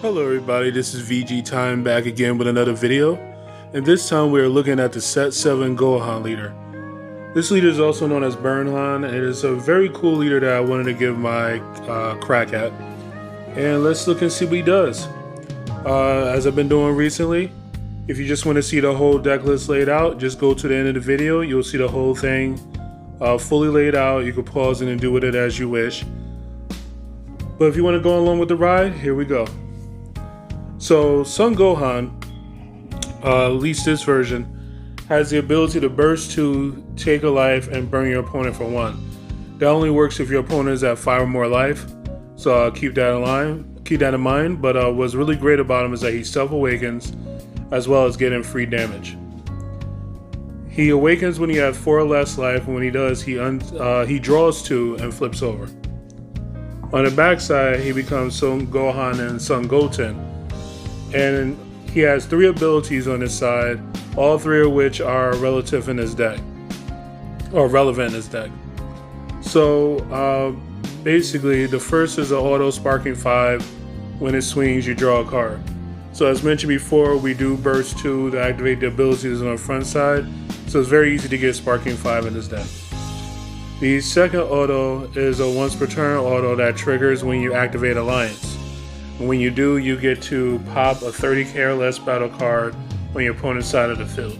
Hello everybody, this is VG Time back again with another video, and this time we are looking at the Set 7 Gohan leader. This leader is also known as Burnhan, and it is a very cool leader that I wanted to give my crack at. And let's look and see what he does. As I've been doing recently, if you just want to see the whole deck list laid out, just go to the end of the video, you'll see the whole thing fully laid out. You can pause it and do with it as you wish. But if you want to go along with the ride, here we go. So Son Gohan, at least this version, has the ability to burst 2, take a life, and burn your opponent for 1. That only works if your opponent is at 5 or more life, so keep that in mind. But what's really great about him is that he self-awakens, as well as getting free damage. He awakens when he has 4 or less life, and when he does, he draws 2 and flips over. On the backside, he becomes Son Gohan and Son Goten. And he has 3 abilities on his side, all 3 of which are relative in his deck, or relevant in his deck. So basically, the first is an auto sparking 5. When it swings, you draw a card. So as mentioned before, we do burst 2 to activate the abilities on the front side, so it's very easy to get sparking 5 in this deck. The second auto is a once per turn auto that triggers when you activate Alliance. When you do, you get to pop a 30k or less battle card on your opponent's side of the field.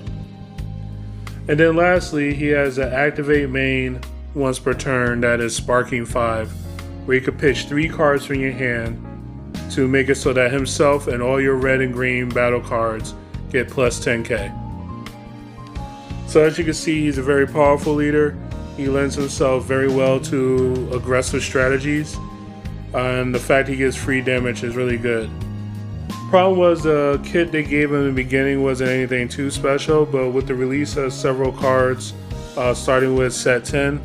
And then lastly, he has an activate main once per turn that is sparking 5, where you can pitch 3 cards from your hand to make it so that himself and all your red and green battle cards get plus 10k. So as you can see, he's a very powerful leader. He lends himself very well to aggressive strategies. And the fact he gets free damage is really good. Problem was the kit they gave him in the beginning wasn't anything too special, but with the release of several cards, starting with set 10,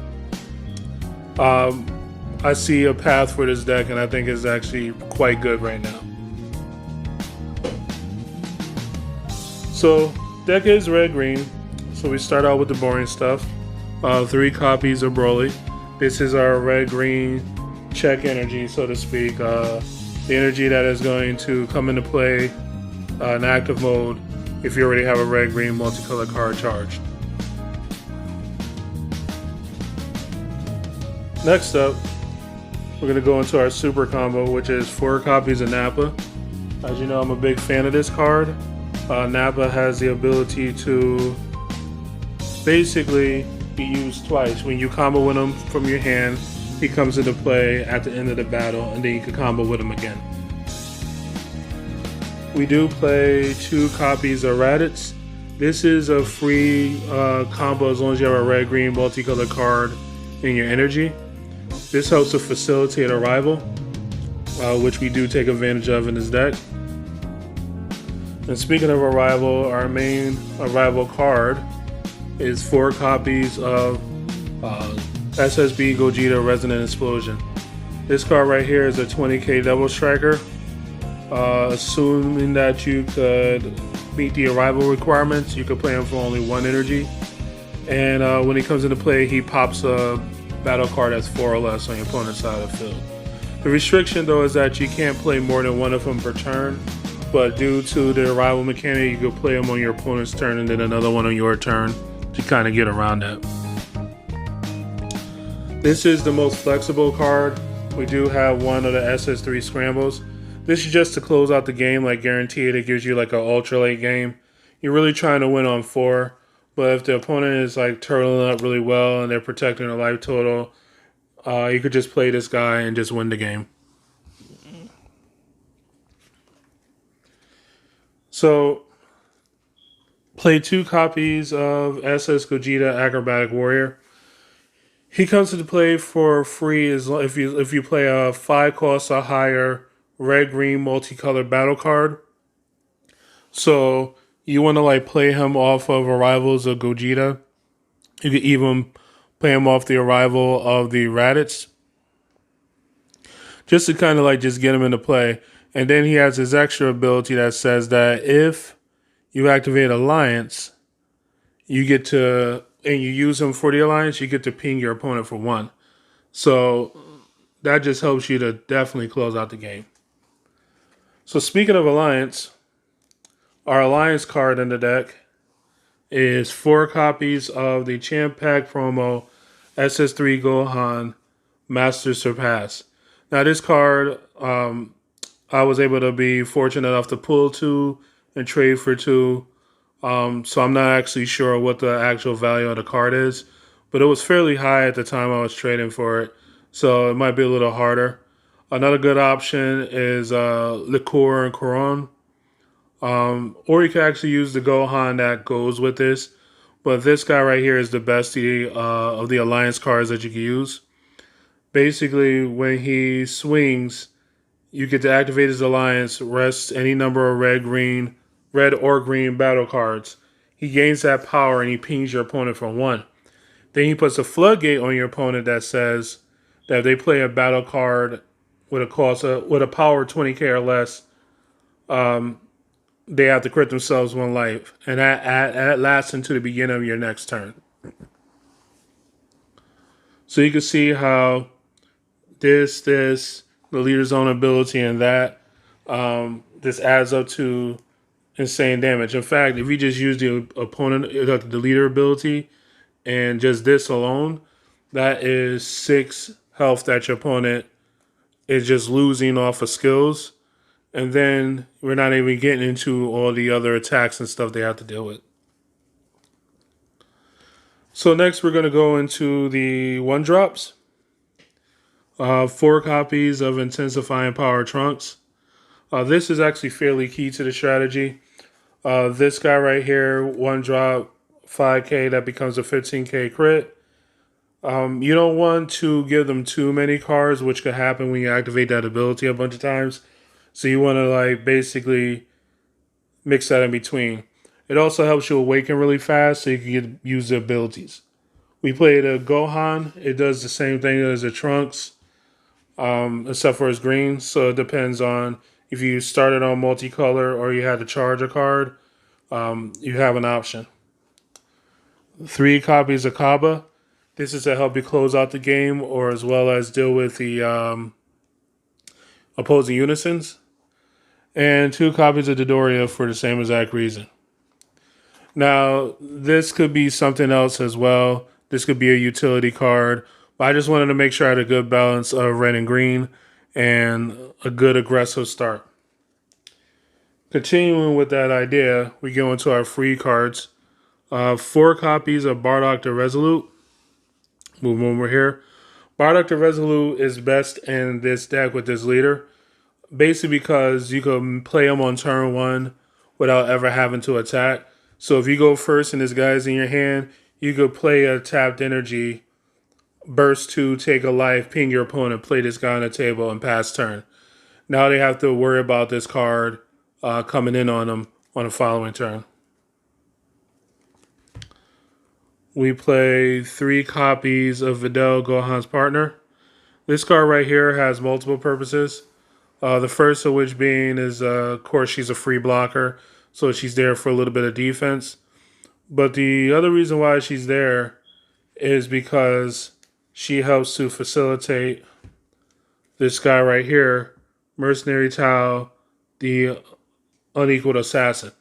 I see a path for this deck, and I think it's actually quite good right now. So deck is red-green, so we start out with the boring stuff. 3 copies of Broly. This is our red-green check energy, so to speak, the energy that is going to come into play in active mode if you already have a red-green multicolor card charged. Next up, we're going to go into our super combo, which is 4 copies of Nappa. As you know, I'm a big fan of this card. Nappa has the ability to basically be used twice. When you combo with him from your hand, he comes into play at the end of the battle, and then you can combo with him again. We do play 2 copies of Raditz. This is a free combo as long as you have a red-green multicolored card in your energy. This helps to facilitate arrival, which we do take advantage of in this deck. And speaking of arrival, our main arrival card is 4 copies of SSB Gogeta Resonant Explosion. This card right here is a 20k double striker. Assuming that you could meet the arrival requirements, you could play him for only 1 energy. And when he comes into play, he pops a battle card that's 4 or less on your opponent's side of the field. The restriction though is that you can't play more than 1 of them per turn, but due to the arrival mechanic, you could play them on your opponent's turn and then another one on your turn to kind of get around that. This is the most flexible card. We do have one of the SS3 scrambles. This is just to close out the game, like guaranteed. It gives you like an ultra late game. You're really trying to win on 4, but if the opponent is like turtling up really well and they're protecting their life total, you could just play this guy and just win the game. So, play 2 copies of SS Gogeta Acrobatic Warrior. He comes into play for free if you play a 5 cost or higher red-green multicolored battle card. So you want to like play him off of arrivals of Gogeta. You could even play him off the arrival of the Raditz, just to kind of like just get him into play. And then he has his extra ability that says that if you activate Alliance, you get to, and you use him for the Alliance, you get to ping your opponent for 1. So that just helps you to definitely close out the game. So speaking of Alliance, our Alliance card in the deck is 4 copies of the Champ Pack promo SS3 Gohan Master Surpass. Now this card, I was able to be fortunate enough to pull 2 and trade for 2. So I'm not actually sure what the actual value of the card is, but it was fairly high at the time I was trading for it. So it might be a little harder. Another good option is Liqueur and Coron. Or you can actually use the Gohan that goes with this. But this guy right here is the bestie of the Alliance cards that you can use. Basically, when he swings, you get to activate his Alliance, rest any number of red or green battle cards. He gains that power and he pings your opponent for 1. Then he puts a floodgate on your opponent that says that if they play a battle card with a power 20k or less, they have to crit themselves 1 life, and that lasts into the beginning of your next turn. So you can see how the leader's own ability, and that this adds up to insane damage. In fact, if you just use the the leader ability, and just this alone, that is 6 health that your opponent is just losing off of skills. And then we're not even getting into all the other attacks and stuff they have to deal with. So next we're going to go into the 1-drops. 4 copies of Intensifying Power Trunks. This is actually fairly key to the strategy. This guy right here, 1-drop, 5k, that becomes a 15k crit. You don't want to give them too many cards, which could happen when you activate that ability a bunch of times. So you want to basically mix that in between. It also helps you awaken really fast so you can use the abilities. We played a Gohan. It does the same thing as the Trunks, except for it's green. So it depends on if you started on multicolor or you had to charge a card. You have an option. 3 copies of Kaba. This is to help you close out the game, or as well as deal with the opposing unisons. And 2 copies of Dodoria for the same exact reason. Now, this could be something else as well. This could be a utility card. But I just wanted to make sure I had a good balance of red and green and a good aggressive start. Continuing with that idea, we go into our free cards. 4 copies of Bardock the Resolute. Move over here. Bardock the Resolute is best in this deck with this leader. Basically because you can play him on turn 1 without ever having to attack. So if you go first and this guy's in your hand, you could play a tapped energy, burst 2, take a life, ping your opponent, play this guy on the table, and pass turn. Now they have to worry about this card coming in on them on the following turn. We play 3 copies of Videl, Gohan's partner. This card right here has multiple purposes. The first of which being is, of course, she's a free blocker, so she's there for a little bit of defense. But the other reason why she's there is because she helps to facilitate this guy right here, Mercenary Tao, the unequaled assassin.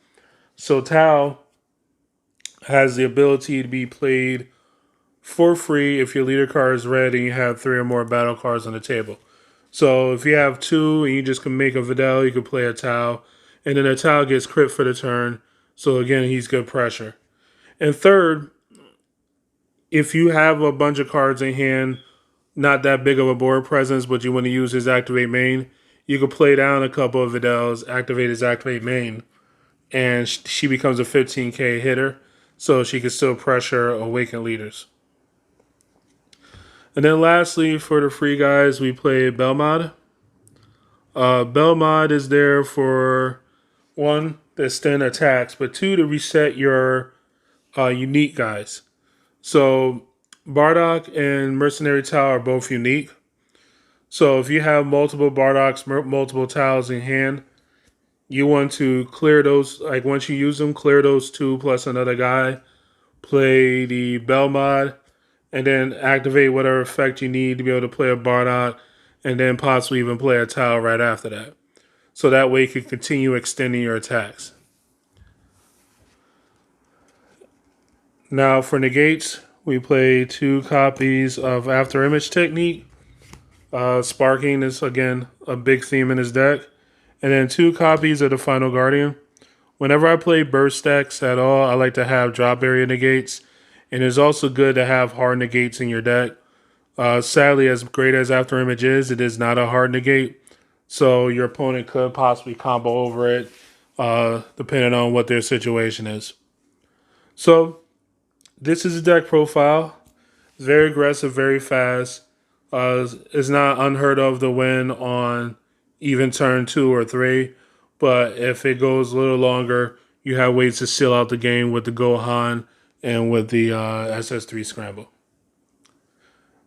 So Tao has the ability to be played for free if your leader card is red and you have 3 or more battle cards on the table. So if you have 2 and you just can make a Videl, you can play a Tao. And then a Tao gets crit for the turn. So again, he's good pressure. And third, if you have a bunch of cards in hand, not that big of a board presence, but you want to use his activate main, you can play down a couple of Videls, activate his activate main, and she becomes a 15k hitter. So she can still pressure awakened leaders. And then lastly, for the free guys, we play Belmod. Belmod is there for 1, to extend attacks, but 2, to reset your unique guys. So Bardock and Mercenary Tao are both unique. So if you have multiple Bardocks, multiple Taos in hand, you want to clear those, once you use them, clear those 2 plus another guy, play the Belmod, and then activate whatever effect you need to be able to play a Bardock, and then possibly even play a Tao right after that. so that way you can continue extending your attacks. Now for negates, we play 2 copies of After Image Technique. Sparking is, again, a big theme in his deck. And then 2 copies of the Final Guardian. Whenever I play burst stacks at all, I like to have drop area negates. And it's also good to have hard negates in your deck. Sadly, as great as After Image is, it is not a hard negate. So your opponent could possibly combo over it, depending on what their situation is. So this is a deck profile. It's very aggressive, very fast. It's not unheard of to win on even turn 2 or 3. But if it goes a little longer, you have ways to seal out the game with the Gohan and with the SS3 Scramble.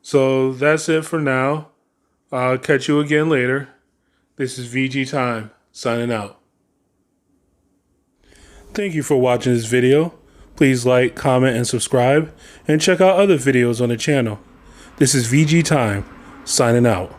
So that's it for now. I'll catch you again later. This is VG Time, signing out. Thank you for watching this video. Please like, comment, and subscribe, and check out other videos on the channel. This is VG Time, signing out.